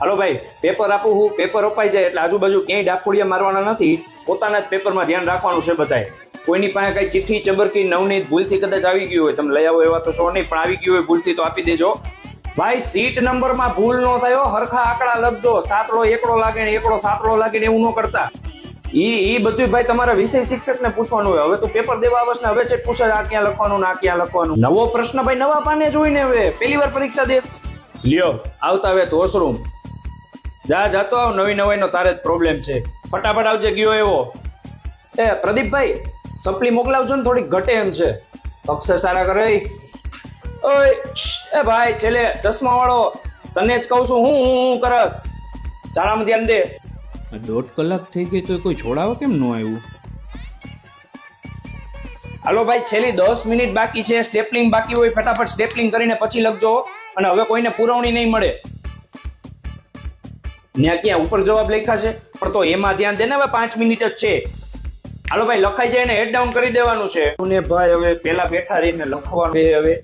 હાલો ભાઈ, પેપર આપું હું, પેપર અપાઈ જાય એટલે આજુબાજુ ક્યાંય ડાફોડિયા મારવાના નથી, પોતાના જ પેપરમાં ધ્યાન રાખવાનું છે બધાએ. કોઈની પાસે કઈ ચિઠ્ઠી ચબરકી નવનીત ભૂલથી કદાચ આવી ગયું હોય, તમે લઈ આવો એવા તો છો નહીં, પણ આવી ગયું હોય ભૂલથી તો આપી દેજો ભાઈ. સીટ નંબરમાં ભૂલ ન થયો, હરખા આંકડા લખજો, સાતડો એકડો લાગે ને એકડો સાતડો લાગે ને એવું ન કરતા. ઈ બધું ભાઈ તમારા વિષય શિક્ષક ને પૂછવાનું હોય. હવે તું પેપર દેવા આવશ ને હવે છે પૂછે આ ક્યાં લખવાનું ને આ ક્યાં લખવાનું. નવો પ્રશ્ન ભાઈ નવા પાને જોઈને હવે પહેલી વાર પરીક્ષા દેશ. લ્યો આવતા હવે તો વોશરૂમ જા, જાતો આવ, નવી નવાઈ નો તારે જ પ્રોબ્લેમ છે. ફટાફટ આવજે ગયો એવો. એ પ્રદીપભાઈ સપ્લી મોકલાવજો ને, થોડીક ઘટે એમ છે. અક્ષર સારા કરે. ઓય એ ભાઈ છેલ્લે ચશ્મા વાળો, તને જ કહું છું હું કરસ, ચાલામાં ધ્યાન દે. 1.5 કલાક થઈ ગઈ તો કોઈ છોડાવો કેમ ન આવ્યું? હાલો ભાઈ, છેલ્લી 10 મિનિટ બાકી છે. સ્ટેપલિંગ બાકી હોય ફટાફટ સ્ટેપલિંગ કરીને પછી લખજો, અને હવે કોઈને પુરવણી નહીં મળે. ત્યાં ક્યાં ઉપર જવાબ લખ્યા છે, પણ તો એમાં ધ્યાન દે ને, હવે 5 મિનિટ જ છે. હાલો ભાઈ લખાઈ જાય ને હેડ ડાઉન કરી દેવાનું છે. ભાઈ હવે પેલા બેઠા રહીને લખવાનું હવે